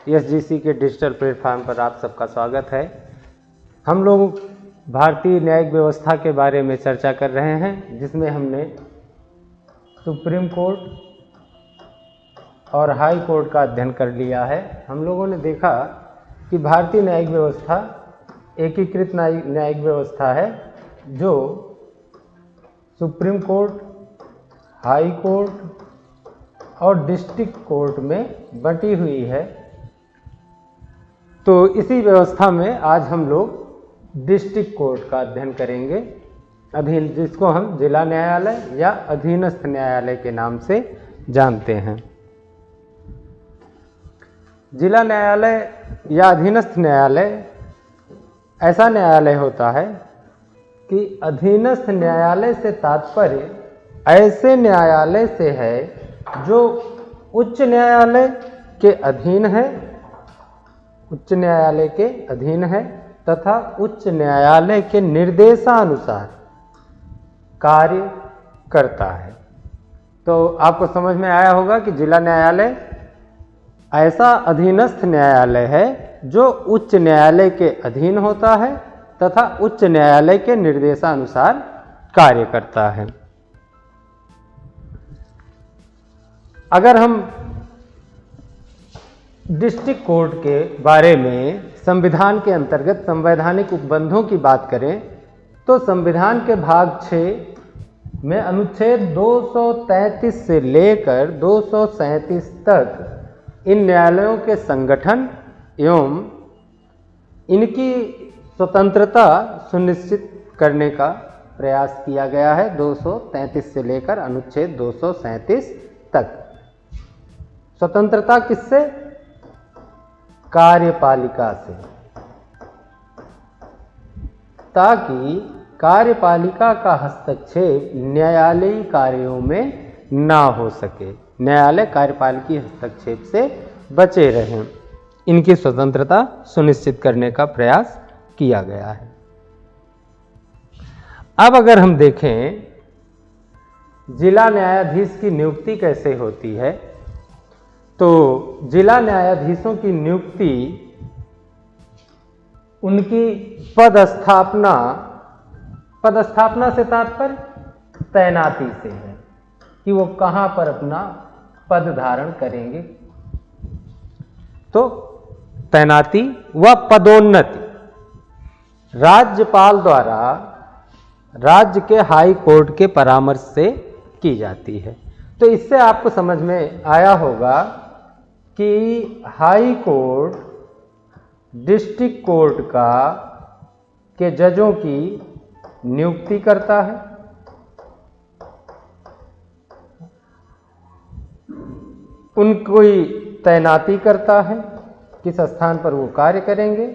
एसजीसी के digital platform पर आप सबका स्वागत है। हम लोग भारतीय न्यायिक व्यवस्था के बारे में चर्चा कर रहे हैं, जिसमें हमने सुप्रीम कोर्ट और हाई कोर्ट का अध्ययन कर लिया है। हम लोगों ने देखा कि भारतीय न्यायिक व्यवस्था एकीकृत न्यायिक व्यवस्था है, जो सुप्रीम कोर्ट, हाई कोर्ट और डिस्ट्रिक्ट कोर्ट में बटी हुई है। तो इसी व्यवस्था में आज हम लोग डिस्ट्रिक्ट कोर्ट का अध्ययन करेंगे, जिसको हम जिला न्यायालय या अधीनस्थ न्यायालय के नाम से जानते हैं। जिला न्यायालय या अधीनस्थ न्यायालय ऐसा न्यायालय होता है कि अधीनस्थ न्यायालय से तात्पर्य ऐसे न्यायालय से है जो उच्च न्यायालय के अधीन है, उच्च न्यायालय के अधीन है तथा उच्च न्यायालय के निर्देशानुसार कार्य करता है। तो आपको समझ में आया होगा कि जिला न्यायालय ऐसा अधीनस्थ न्यायालय है जो उच्च न्यायालय के अधीन होता है तथा उच्च न्यायालय के निर्देशानुसार कार्य करता है। अगर हम डिस्ट्रिक्ट कोर्ट के बारे में संविधान के अंतर्गत संवैधानिक उपबंधों की बात करें तो संविधान के भाग 6 में अनुच्छेद 233 से लेकर 237 तक इन न्यायालयों के संगठन एवं इनकी स्वतंत्रता सुनिश्चित करने का प्रयास किया गया है। 233 से लेकर अनुच्छेद 237 तक स्वतंत्रता किससे? कार्यपालिका से, ताकि कार्यपालिका का हस्तक्षेप न्यायालयी कार्यों में ना हो सके, न्यायालय कार्यपालिकी हस्तक्षेप से बचे रहें। इनकी स्वतंत्रता सुनिश्चित करने का प्रयास किया गया है। अब अगर हम देखें जिला न्यायाधीश की नियुक्ति कैसे होती है, तो जिला न्यायाधीशों की नियुक्ति उनकी पदस्थापना से तात्पर्य तैनाती से है कि वो कहां पर अपना पद धारण करेंगे। तो तैनाती व पदोन्नति राज्यपाल द्वारा राज्य के हाई कोर्ट के परामर्श से की जाती है। तो इससे आपको समझ में आया होगा कि हाई कोर्ट डिस्ट्रिक्ट कोर्ट के जजों की नियुक्ति करता है, उनकी तैनाती करता है, किस स्थान पर वो कार्य करेंगे,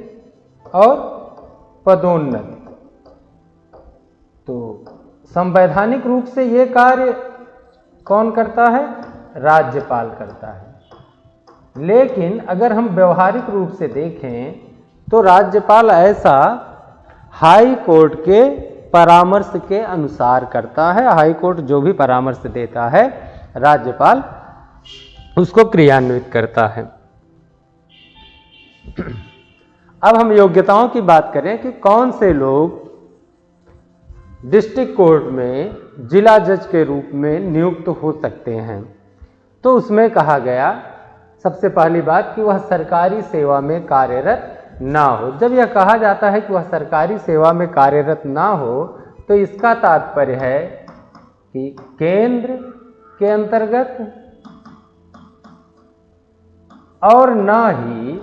और पदोन्नति। तो संवैधानिक रूप से ये कार्य कौन करता है? राज्यपाल करता है। लेकिन अगर हम व्यवहारिक रूप से देखें तो राज्यपाल ऐसा हाई कोर्ट के परामर्श के अनुसार करता है। हाई कोर्ट जो भी परामर्श देता है, राज्यपाल उसको क्रियान्वित करता है। अब हम योग्यताओं की बात करें कि कौन से लोग डिस्ट्रिक्ट कोर्ट में जिला जज के रूप में नियुक्त हो सकते हैं। तो उसमें कहा गया सबसे पहली बात कि वह सरकारी सेवा में कार्यरत ना हो। जब यह कहा जाता है कि वह सरकारी सेवा में कार्यरत ना हो, तो इसका तात्पर्य है कि केंद्र के अंतर्गत और ना ही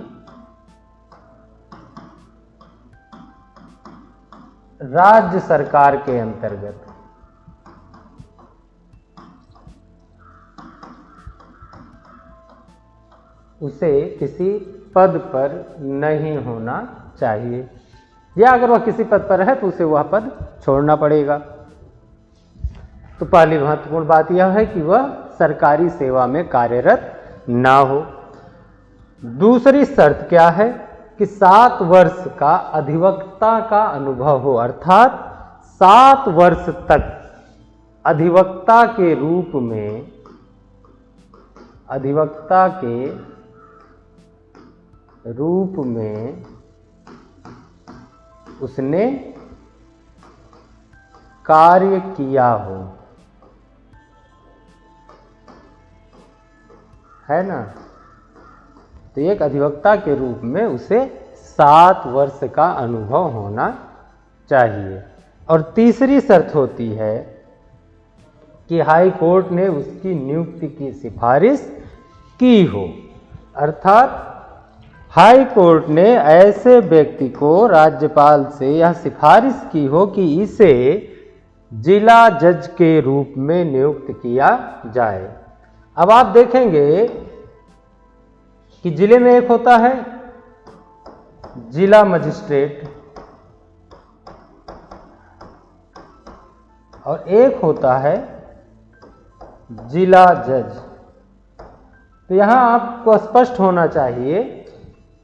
राज्य सरकार के अंतर्गत उसे किसी पद पर नहीं होना चाहिए, या अगर वह किसी पद पर है तो उसे वह पद छोड़ना पड़ेगा। तो पहली महत्वपूर्ण बात यह है कि वह सरकारी सेवा में कार्यरत ना हो। दूसरी शर्त क्या है कि 7 वर्ष का अधिवक्ता का अनुभव हो, अर्थात 7 वर्ष तक अधिवक्ता के रूप में अधिवक्ता के रूप में उसने कार्य किया हो, है ना। तो एक अधिवक्ता के रूप में उसे 7 वर्ष का अनुभव होना चाहिए। और तीसरी शर्त होती है कि हाई कोर्ट ने उसकी नियुक्ति की सिफारिश की हो, अर्थात हाई कोर्ट ने ऐसे व्यक्ति को राज्यपाल से यह सिफारिश की हो कि इसे जिला जज के रूप में नियुक्त किया जाए। अब आप देखेंगे कि जिले में एक होता है जिला मजिस्ट्रेट और एक होता है जिला जज। तो यहां आपको स्पष्ट होना चाहिए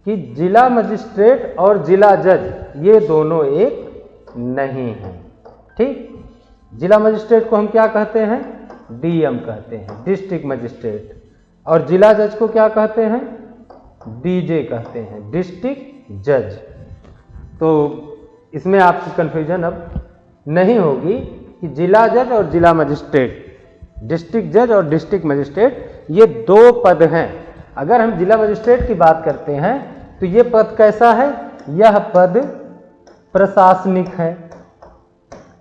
कि जिला मजिस्ट्रेट और जिला जज ये दोनों एक नहीं हैं, ठीक। जिला मजिस्ट्रेट को हम क्या कहते हैं? डीएम कहते हैं, डिस्ट्रिक्ट मजिस्ट्रेट। और जिला जज को क्या कहते हैं? डीजे कहते हैं, डिस्ट्रिक्ट जज। तो इसमें आपकी कन्फ्यूजन अब नहीं होगी कि जिला जज और जिला मजिस्ट्रेट, डिस्ट्रिक्ट जज और डिस्ट्रिक्ट मजिस्ट्रेट ये 2 पद हैं। अगर हम जिला मजिस्ट्रेट की बात करते हैं तो ये पद कैसा है? यह पद प्रशासनिक है।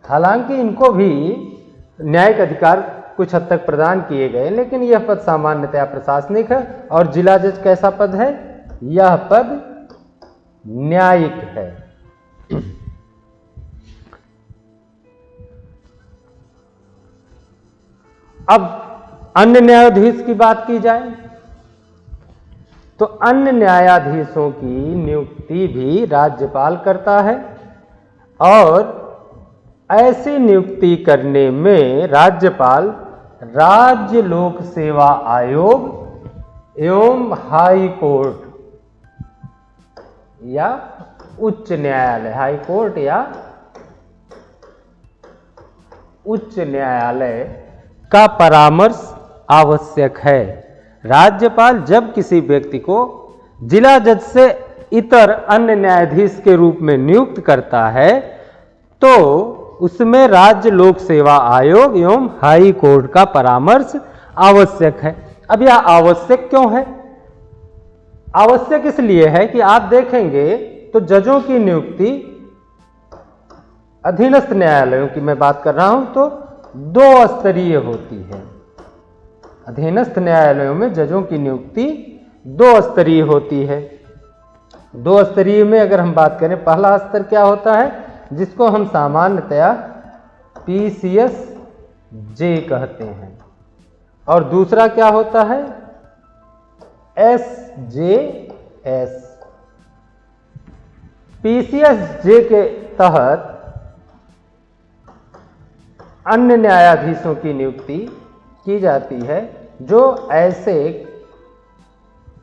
हालांकि इनको भी न्यायिक अधिकार कुछ हद तक प्रदान किए गए, लेकिन यह पद सामान्यतया प्रशासनिक है। और जिला जज कैसा पद है? यह पद न्यायिक है। अब अन्य न्यायाधीश की बात की जाए तो अन्य न्यायाधीशों की नियुक्ति भी राज्यपाल करता है। और ऐसी नियुक्ति करने में राज्यपाल राज्य लोक सेवा आयोग एवं हाई कोर्ट या उच्च न्यायालय, हाई कोर्ट या उच्च न्यायालय का परामर्श आवश्यक है। राज्यपाल जब किसी व्यक्ति को जिला जज से इतर अन्य न्यायाधीश के रूप में नियुक्त करता है तो उसमें राज्य लोक सेवा आयोग एवं हाई कोर्ट का परामर्श आवश्यक है। अब यह आवश्यक क्यों है? आवश्यक इसलिए है कि आप देखेंगे तो जजों की नियुक्ति अधीनस्थ न्यायालयों की मैं बात कर रहा हूं तो 2 स्तरीय होती है। अधीनस्थ न्यायालयों में जजों की नियुक्ति 2 स्तरीय होती है। 2 स्तरीय में अगर हम बात करें, पहला स्तर क्या होता है जिसको हम सामान्यतया PCS J कहते हैं, और दूसरा क्या होता है SJS। PCS J के तहत अन्य न्यायाधीशों की नियुक्ति की जाती है जो ऐसे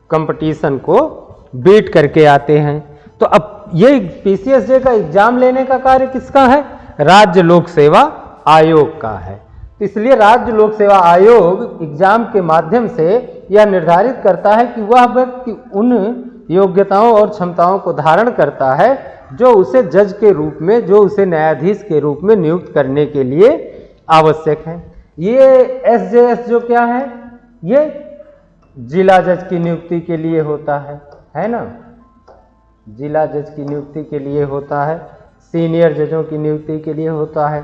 कंपटीशन को बीट करके आते हैं। तो अब ये PCS J का एग्जाम लेने का कार्य किसका है? राज्य लोक सेवा आयोग का है। इसलिए राज्य लोक सेवा आयोग एग्जाम के माध्यम से यह निर्धारित करता है कि वह व्यक्ति उन योग्यताओं और क्षमताओं को धारण करता है जो उसे जज के रूप में, जो उसे न्यायाधीश के रूप में नियुक्त करने के लिए आवश्यक है। ये SJS जो क्या है? ये जिला जज की नियुक्ति के लिए होता है ना। जिला जज की नियुक्ति के लिए होता है, सीनियर जजों की नियुक्ति के लिए होता है।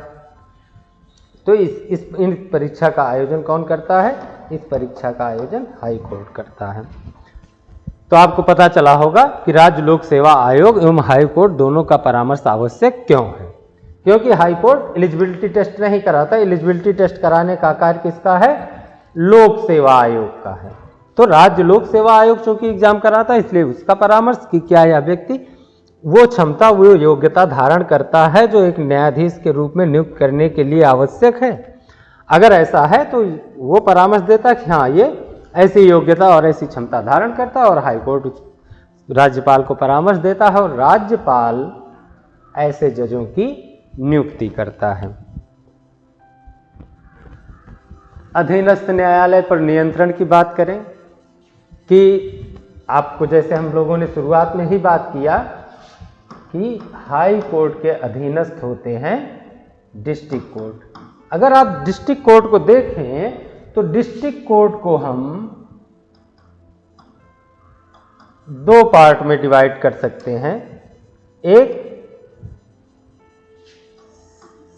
तो इन परीक्षा का आयोजन कौन करता है? इस परीक्षा का आयोजन हाई कोर्ट करता है। तो आपको पता चला होगा कि राज्य लोक सेवा आयोग एवं हाई कोर्ट दोनों का परामर्श आवश्यक क्यों है। क्योंकि हाई कोर्ट एलिजिबिलिटी टेस्ट नहीं कराता, एलिजिबिलिटी टेस्ट कराने का कार्य किसका है? लोक सेवा आयोग का है। तो राज्य लोक सेवा आयोग चूंकि एग्जाम कराता है इसलिए उसका परामर्श कि क्या यह व्यक्ति वो क्षमता, वो योग्यता धारण करता है जो एक न्यायाधीश के रूप में नियुक्त करने के लिए आवश्यक है। अगर ऐसा है तो वो परामर्श देता है कि हाँ ये ऐसी योग्यता और ऐसी क्षमता धारण करता है, और हाईकोर्ट राज्यपाल को परामर्श देता है और राज्यपाल ऐसे जजों की नियुक्ति करता है। अधीनस्थ न्यायालय पर नियंत्रण की बात करें कि आपको जैसे हम लोगों ने शुरुआत में ही बात किया कि हाई कोर्ट के अधीनस्थ होते हैं डिस्ट्रिक्ट कोर्ट। अगर आप डिस्ट्रिक्ट कोर्ट को देखें तो डिस्ट्रिक्ट कोर्ट को हम दो पार्ट में डिवाइड कर सकते हैं। एक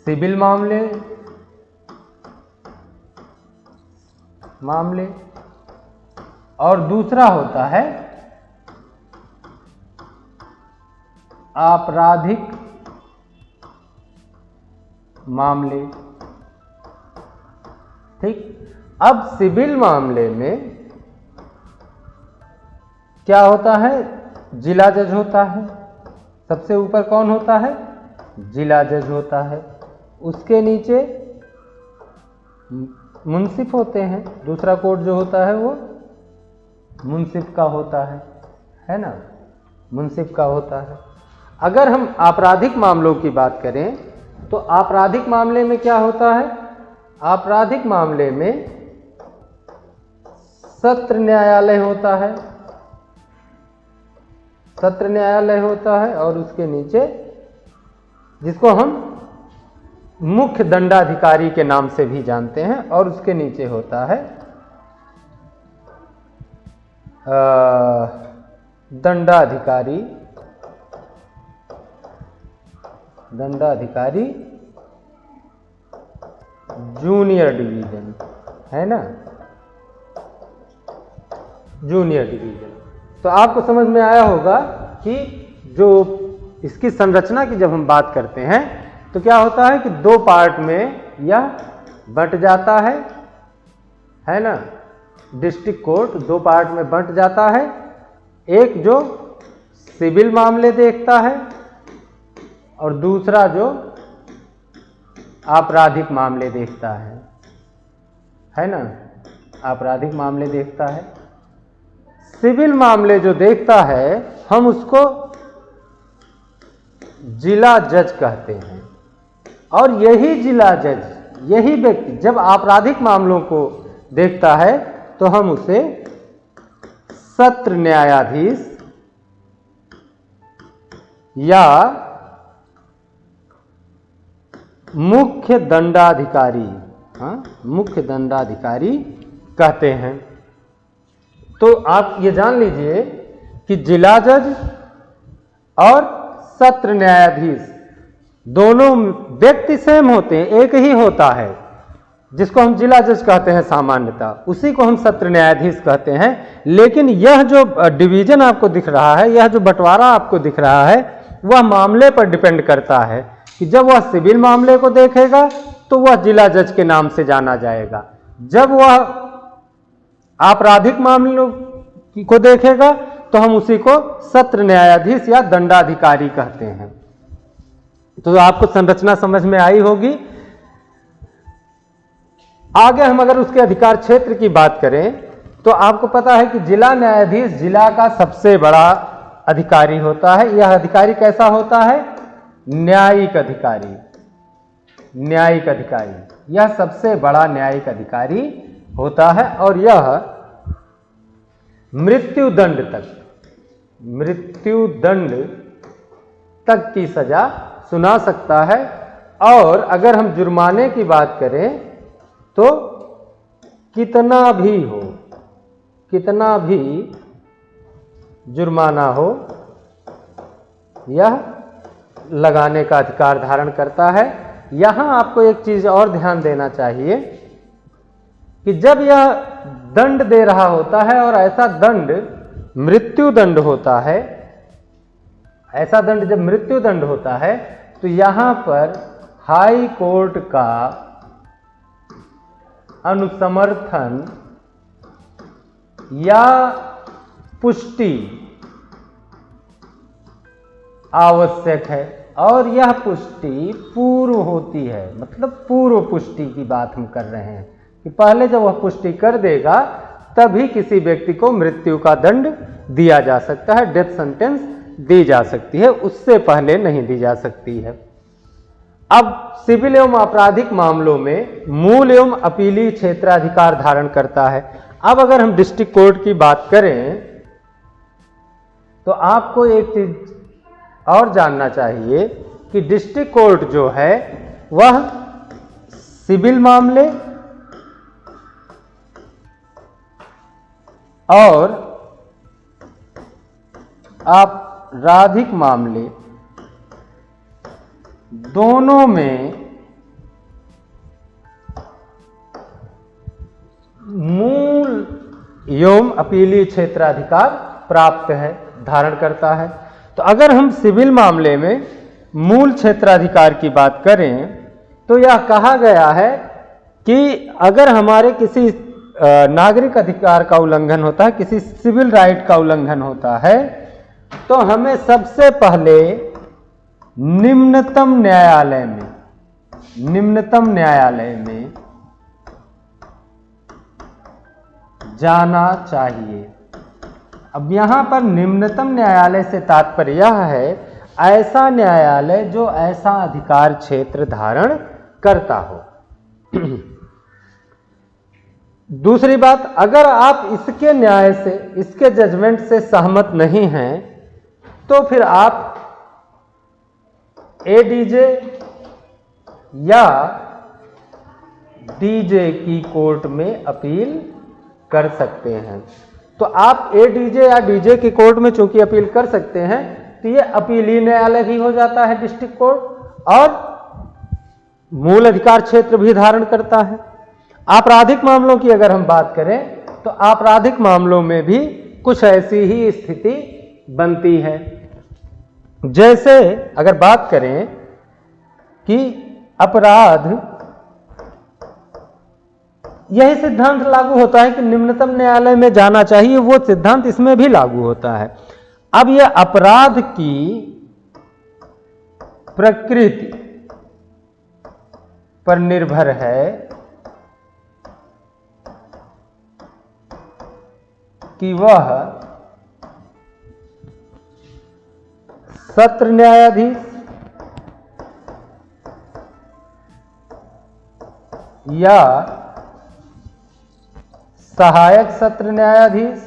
सिविल मामले और दूसरा होता है आपराधिक मामले। ठीक, अब सिविल मामले में क्या होता है? जिला जज होता है। सबसे ऊपर कौन होता है? जिला जज होता है। उसके नीचे मुंसिफ होते हैं। दूसरा कोर्ट जो होता है वो मुंसिफ का होता है ना, मुंसिफ का होता है। अगर हम आपराधिक मामलों की बात करें तो आपराधिक मामले में क्या होता है? आपराधिक मामले में सत्र न्यायालय होता है, सत्र न्यायालय होता है और उसके नीचे जिसको हम मुख्य दंडाधिकारी के नाम से भी जानते हैं, और उसके नीचे होता है दंडाधिकारी जूनियर डिवीजन, है ना, जूनियर डिवीजन। तो आपको समझ में आया होगा कि जो इसकी संरचना की जब हम बात करते हैं तो क्या होता है कि दो पार्ट में यह बंट जाता है ना। डिस्ट्रिक्ट कोर्ट दो पार्ट में बंट जाता है। एक जो सिविल मामले देखता है और दूसरा जो आपराधिक मामले देखता है ना, आपराधिक मामले देखता है। सिविल मामले जो देखता है हम उसको जिला जज कहते हैं, और यही जिला जज, यही व्यक्ति जब आपराधिक मामलों को देखता है तो हम उसे सत्र न्यायाधीश या मुख्य दंडाधिकारी, मुख्य दंडाधिकारी कहते हैं। तो आप ये जान लीजिए कि जिला जज और सत्र न्यायाधीश दोनों व्यक्ति सेम होते हैं, एक ही होता है। जिसको हम जिला जज कहते हैं सामान्यतः, उसी को हम सत्र न्यायाधीश कहते हैं। लेकिन यह जो डिवीजन आपको दिख रहा है, यह जो बंटवारा आपको दिख रहा है, वह मामले पर डिपेंड करता है कि जब वह सिविल मामले को देखेगा तो वह जिला जज के नाम से जाना जाएगा, जब वह आपराधिक मामलों को देखेगा तो हम उसी को सत्र न्यायाधीश या दंडाधिकारी कहते हैं। तो आपको संरचना समझ में आई होगी। आगे हम अगर उसके अधिकार क्षेत्र की बात करें तो आपको पता है कि जिला न्यायाधीश जिला का सबसे बड़ा अधिकारी होता है। यह अधिकारी कैसा होता है? न्यायिक अधिकारी, न्यायिक अधिकारी, यह सबसे बड़ा न्यायिक अधिकारी होता है और यह मृत्युदंड तक की सजा सुना सकता है। और अगर हम जुर्माने की बात करें तो कितना भी जुर्माना हो, यह लगाने का अधिकार धारण करता है। यहां आपको एक चीज और ध्यान देना चाहिए कि जब यह दंड दे रहा होता है और ऐसा दंड मृत्युदंड होता है, ऐसा दंड जब मृत्युदंड होता है तो यहां पर हाई कोर्ट का अनुसमर्थन या पुष्टि आवश्यक है। और यह पुष्टि पूर्व होती है, मतलब पूर्व पुष्टि की बात हम कर रहे हैं कि पहले जब वह पुष्टि कर देगा तभी किसी व्यक्ति को मृत्यु का दंड दिया जा सकता है, डेथ सेंटेंस दी जा सकती है, उससे पहले नहीं दी जा सकती है। अब सिविल एवं आपराधिक मामलों में मूल एवं अपीली क्षेत्राधिकार धारण करता है। अब अगर हम डिस्ट्रिक्ट कोर्ट की बात करें तो आपको एक चीज और जानना चाहिए कि डिस्ट्रिक्ट कोर्ट जो है वह सिविल मामले और आपराधिक मामले दोनों में मूल एवं अपीलीय क्षेत्राधिकार प्राप्त है, धारण करता है। तो अगर हम सिविल मामले में मूल क्षेत्राधिकार की बात करें तो यह कहा गया है कि अगर हमारे किसी नागरिक अधिकार का उल्लंघन होता है, किसी सिविल राइट का उल्लंघन होता है, तो हमें सबसे पहले निम्नतम न्यायालय में जाना चाहिए। अब यहां पर निम्नतम न्यायालय से तात्पर्य यह है ऐसा न्यायालय जो ऐसा अधिकार क्षेत्र धारण करता हो। दूसरी बात, अगर आप इसके न्याय से, इसके जजमेंट से सहमत नहीं हैं तो फिर आप एडीजे या डीजे की कोर्ट में अपील कर सकते हैं। तो आप एडीजे या डीजे की कोर्ट में चूंकि अपील कर सकते हैं तो ये अपीलीय न्यायालय भी हो जाता है डिस्ट्रिक्ट कोर्ट और मूल अधिकार क्षेत्र भी धारण करता है। आपराधिक मामलों की अगर हम बात करें तो आपराधिक मामलों में भी कुछ ऐसी ही स्थिति बनती है। जैसे अगर बात करें कि अपराध, यही सिद्धांत लागू होता है कि निम्नतम न्यायालय में जाना चाहिए, वो सिद्धांत इसमें भी लागू होता है। अब यह अपराध की प्रकृति पर निर्भर है कि वह सत्र न्यायाधीश या सहायक सत्र न्यायाधीश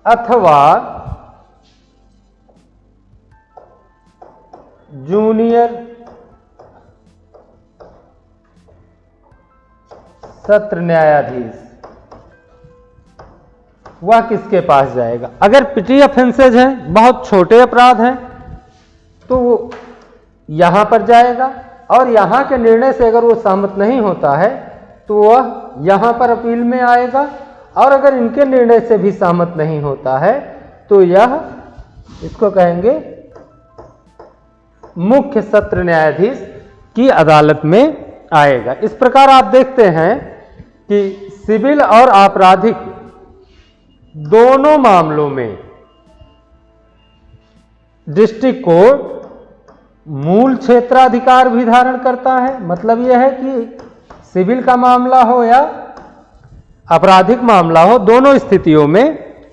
अथवा जूनियर सत्र न्यायाधीश, वह किसके पास जाएगा? अगर पिटी ऑफेंसेज हैं, बहुत छोटे अपराध हैं, तो वो यहां पर जाएगा और यहां के निर्णय से अगर वो सहमत नहीं होता है तो वह यहां पर अपील में आएगा, और अगर इनके निर्णय से भी सहमत नहीं होता है तो यह, इसको कहेंगे मुख्य सत्र न्यायाधीश की अदालत में आएगा। इस प्रकार आप देखते हैं कि सिविल और आपराधिक दोनों मामलों में डिस्ट्रिक्ट कोर्ट मूल क्षेत्राधिकार भी धारण करता है। मतलब यह है कि सिविल का मामला हो या आपराधिक मामला हो, दोनों स्थितियों में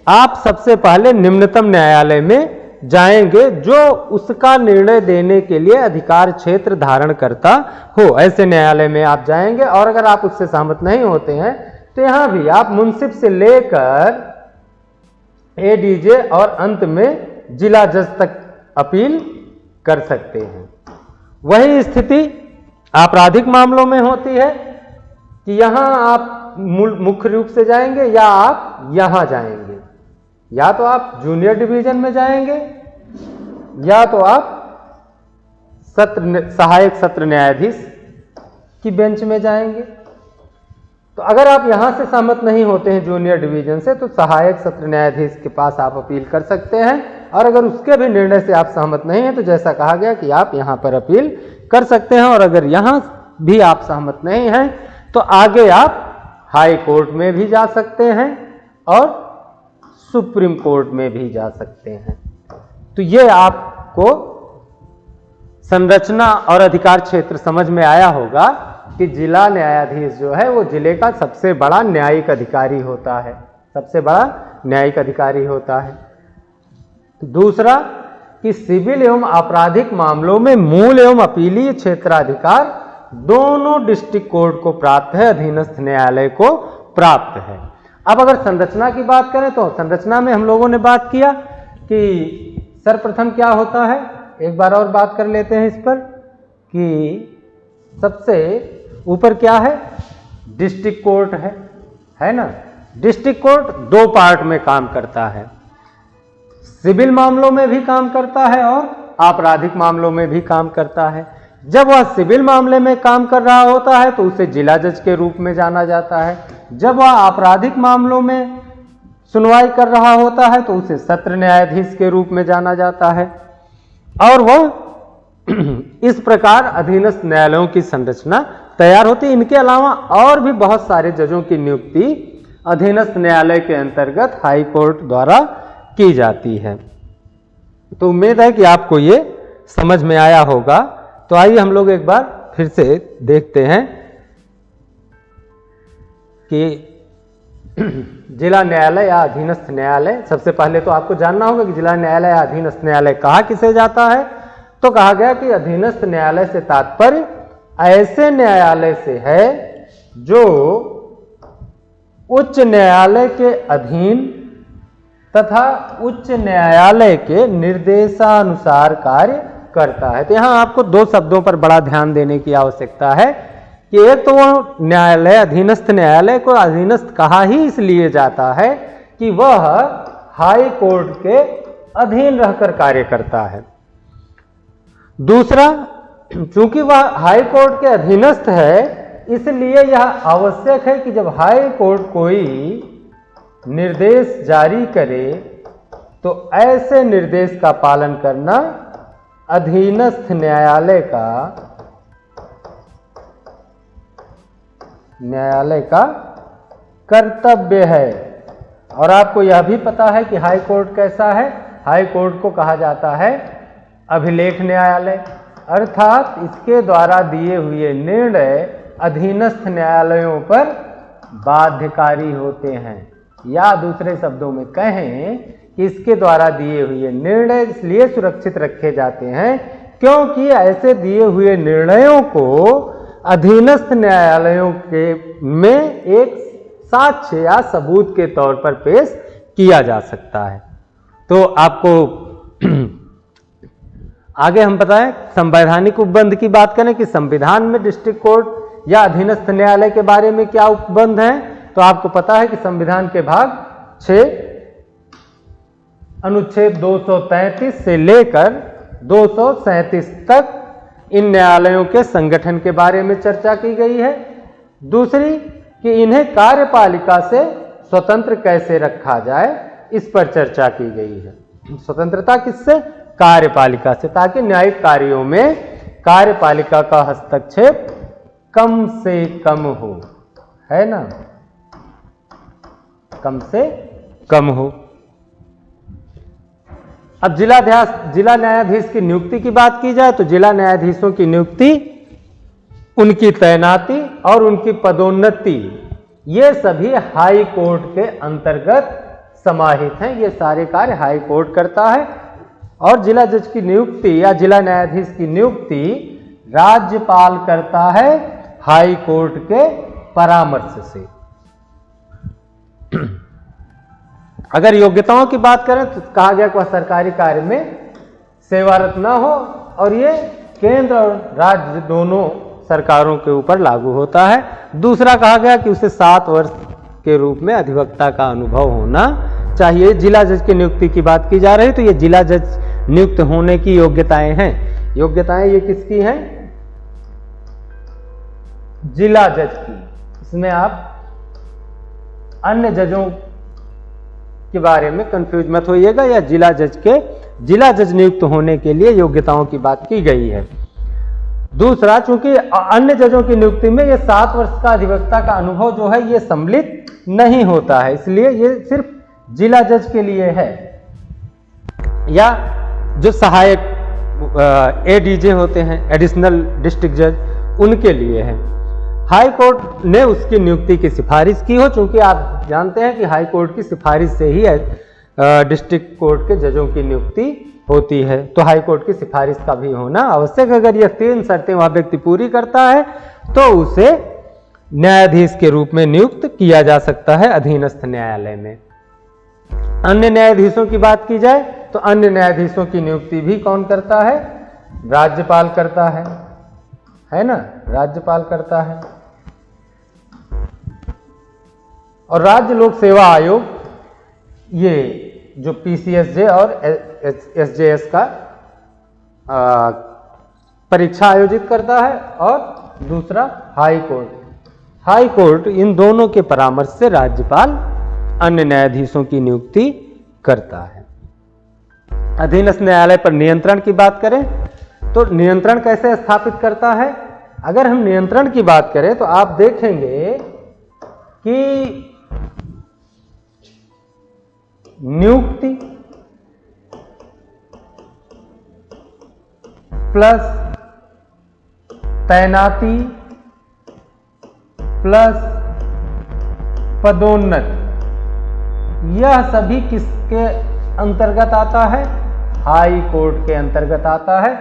आप सबसे पहले निम्नतम न्यायालय में जाएंगे जो उसका निर्णय देने के लिए अधिकार क्षेत्र धारण करता हो, ऐसे न्यायालय में आप जाएंगे। और अगर आप उससे सहमत नहीं होते हैं तो यहां भी आप मुंसिफ से लेकर एडीजे और अंत में जिला जज तक अपील कर सकते हैं। वही स्थिति आपराधिक मामलों में होती है कि यहां आप मुख्य रूप से जाएंगे या आप यहां जाएंगे, या तो आप जूनियर डिवीजन में जाएंगे या तो आप सहायक सत्र न्यायाधीश की बेंच में जाएंगे। तो अगर आप यहां से सहमत नहीं होते हैं जूनियर डिवीजन से, तो सहायक सत्र न्यायाधीश के पास आप अपील कर सकते हैं, और अगर उसके भी निर्णय से आप सहमत नहीं हैं तो जैसा कहा गया कि आप यहां पर अपील कर सकते हैं। और अगर यहां भी आप सहमत नहीं हैं तो आगे आप हाई कोर्ट में भी जा सकते हैं और सुप्रीम कोर्ट में भी जा सकते हैं। तो ये आपको संरचना और अधिकार क्षेत्र समझ में आया होगा कि जिला न्यायाधीश जो है वो जिले का सबसे बड़ा न्यायिक अधिकारी होता है, सबसे बड़ा न्यायिक अधिकारी होता है। दूसरा कि सिविल एवं आपराधिक मामलों में मूल एवं अपीलीय क्षेत्राधिकार दोनों डिस्ट्रिक्ट कोर्ट को प्राप्त है, अधीनस्थ न्यायालय को प्राप्त है। अब अगर संरचना की बात करें तो संरचना में हम लोगों ने बात किया कि सर्वप्रथम क्या होता है, एक बार और बात कर लेते हैं इस पर कि सबसे ऊपर क्या है, डिस्ट्रिक्ट कोर्ट है ना। डिस्ट्रिक्ट कोर्ट दो पार्ट में काम करता है, सिविल मामलों में भी काम करता है और आपराधिक मामलों में भी काम करता है। जब वह सिविल मामले में काम कर रहा होता है तो उसे जिला जज के रूप में जाना जाता है। जब वह आपराधिक मामलों में सुनवाई कर रहा होता है तो उसे सत्र न्यायाधीश के रूप में जाना जाता है। और वह इस प्रकार अधीनस्थ न्यायालयों की संरचना तैयार होती है। इनके अलावा और भी बहुत सारे जजों की नियुक्ति अधीनस्थ न्यायालय के अंतर्गत हाई कोर्ट द्वारा की जाती है। तो उम्मीद है कि आपको ये समझ में आया होगा। तो आइए हम लोग एक बार फिर से देखते हैं कि जिला न्यायालय या अधीनस्थ न्यायालय, सबसे पहले तो आपको जानना होगा कि जिला न्यायालय या अधीनस्थ न्यायालय कहा किसे जाता है। तो कहा गया कि अधीनस्थ न्यायालय से तात्पर्य ऐसे न्यायालय से है जो उच्च न्यायालय के अधीन तथा उच्च न्यायालय के निर्देशानुसार कार्य करता है। तो यहां आपको दो शब्दों पर बड़ा ध्यान देने की आवश्यकता है कि एक तो वो न्यायालय, अधीनस्थ न्यायालय को अधीनस्थ कहा ही इसलिए जाता है कि वह हाई कोर्ट के अधीन रहकर कार्य करता है। दूसरा, चूंकि वह हाई कोर्ट के अधीनस्थ है इसलिए यह आवश्यक है कि जब हाई कोर्ट कोई निर्देश जारी करे तो ऐसे निर्देश का पालन करना अधीनस्थ न्यायालय का कर्तव्य है। और आपको यह भी पता है कि हाई कोर्ट कैसा है, हाई कोर्ट को कहा जाता है अभिलेख न्यायालय, अर्थात इसके द्वारा दिए हुए निर्णय अधीनस्थ न्यायालयों पर बाध्यकारी होते हैं। या दूसरे शब्दों में कहें कि इसके द्वारा दिए हुए निर्णय इसलिए सुरक्षित रखे जाते हैं क्योंकि ऐसे दिए हुए निर्णयों को अधीनस्थ न्यायालयों के में एक साक्ष्य या सबूत के तौर पर पेश किया जा सकता है। तो आपको आगे हम बताएं, संवैधानिक उपबंध की बात करें कि संविधान में डिस्ट्रिक्ट कोर्ट या अधीनस्थ न्यायालय के बारे में क्या उपबंध है। तो आपको पता है कि संविधान के भाग 6 अनुच्छेद 233 से लेकर 237 तक इन न्यायालयों के संगठन के बारे में चर्चा की गई है। दूसरी कि इन्हें कार्यपालिका से स्वतंत्र कैसे रखा जाए, इस पर चर्चा की गई है। स्वतंत्रता किससे? कार्यपालिका से, ताकि न्यायिक कार्यों में कार्यपालिका का हस्तक्षेप कम से कम हो, है ना, कम से कम हो। अब जिला न्यायाधीश की नियुक्ति की बात की जाए तो जिला न्यायाधीशों की नियुक्ति, उनकी तैनाती और उनकी पदोन्नति ये सभी हाई कोर्ट के अंतर्गत समाहित हैं। ये सारे कार्य हाई कोर्ट करता है। और जिला जज की नियुक्ति या जिला न्यायाधीश की नियुक्ति राज्यपाल करता है हाई कोर्ट के परामर्श से। अगर योग्यताओं की बात करें तो कहा गया कि वह सरकारी कार्य में सेवारत न हो और ये केंद्र और राज्य दोनों सरकारों के ऊपर लागू होता है। दूसरा कहा गया कि उसे 7 वर्ष के रूप में अधिवक्ता का अनुभव होना चाहिए। जिला जज की नियुक्ति की बात की जा रही है तो ये जिला जज नियुक्त होने की योग्यताएं हैं। योग्यताएं ये किसकी हैं? जिला जज की। इसमें आप अन्य जजों के बारे में कंफ्यूज मत होइएगा। या जिला जज नियुक्त होने के लिए योग्यताओं की बात की गई है। दूसरा, चूंकि अन्य जजों की नियुक्ति में ये 7 वर्ष का अधिवक्ता का अनुभव जो है ये सम्मिलित नहीं होता है, इसलिए ये सिर्फ जिला जज के लिए है। या जो सहायक एडीजे होते हैं, एडिशनल डिस्ट्रिक्ट जज, उनके लिए है। हाई कोर्ट ने उसकी नियुक्ति की सिफारिश की हो, चूंकि आप जानते हैं कि हाई कोर्ट की सिफारिश से ही डिस्ट्रिक्ट कोर्ट के जजों की नियुक्ति होती है, तो हाई कोर्ट की सिफारिश का भी होना आवश्यक। अगर यह 3 शर्तें वह व्यक्ति पूरी करता है तो उसे न्यायाधीश के रूप में नियुक्त किया जा सकता है अधीनस्थ न्यायालय में। अन्य न्यायाधीशों की बात की जाए तो अन्य न्यायाधीशों की नियुक्ति भी कौन करता है? राज्यपाल करता है ना, राज्यपाल करता है। और राज्य लोक सेवा आयोग ये जो पीसीएसजे और एसजेएस का परीक्षा आयोजित करता है, और दूसरा हाई कोर्ट इन दोनों के परामर्श से राज्यपाल अन्य न्यायाधीशों की नियुक्ति करता है। अधीनस्थ न्यायालय पर नियंत्रण की बात करें तो नियंत्रण कैसे स्थापित करता है? अगर हम नियंत्रण की बात करें तो आप देखेंगे कि नियुक्ति प्लस तैनाती प्लस पदोन्नति, यह सभी किसके अंतर्गत आता है? हाई कोर्ट के अंतर्गत आता है।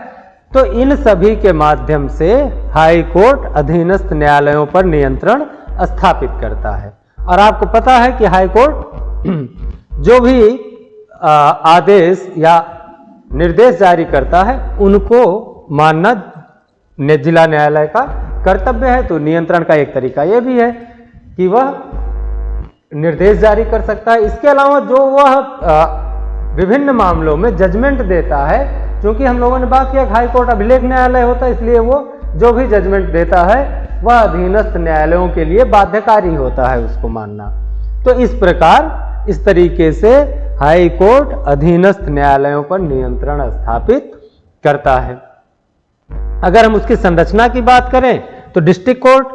तो इन सभी के माध्यम से हाई कोर्ट अधीनस्थ न्यायालयों पर नियंत्रण स्थापित करता है। और आपको पता है कि हाई कोर्ट जो भी आदेश या निर्देश जारी करता है उनको मानना जिला न्यायालय का कर्तव्य है। तो नियंत्रण का एक तरीका यह भी है कि वह निर्देश जारी कर सकता है। इसके अलावा जो वह विभिन्न मामलों में जजमेंट देता है, क्योंकि हम लोगों ने बात किया हाई कोर्ट अभिलेख न्यायालय होता है, इसलिए वो जो भी जजमेंट देता है वह अधीनस्थ न्यायालयों के लिए बाध्यकारी होता है उसको मानना। तो इस प्रकार इस तरीके से हाई कोर्ट अधीनस्थ न्यायालयों पर नियंत्रण स्थापित करता है। अगर हम उसकी संरचना की बात करें तो डिस्ट्रिक्ट कोर्ट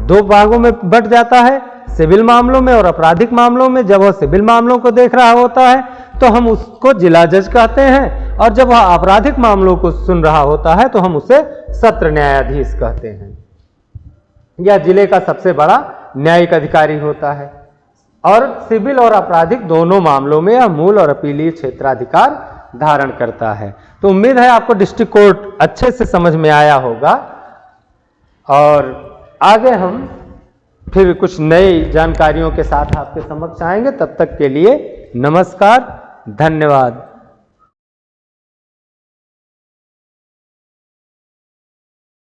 2 भागों में बंट जाता है, सिविल मामलों में और आपराधिक मामलों में। जब वह सिविल मामलों को देख रहा होता है तो हम उसको जिला जज कहते हैं, और जब वह आपराधिक मामलों को सुन रहा होता है तो हम उसे सत्र न्यायाधीश कहते हैं। यह जिले का सबसे बड़ा न्यायिक अधिकारी होता है, और सिविल और आपराधिक दोनों मामलों में यह मूल और अपीलीय क्षेत्राधिकार धारण करता है। तो उम्मीद है आपको डिस्ट्रिक्ट कोर्ट अच्छे से समझ में आया होगा, और आगे हम फिर कुछ नई जानकारियों के साथ आपके समक्ष आएंगे। तब तक के लिए नमस्कार, धन्यवाद।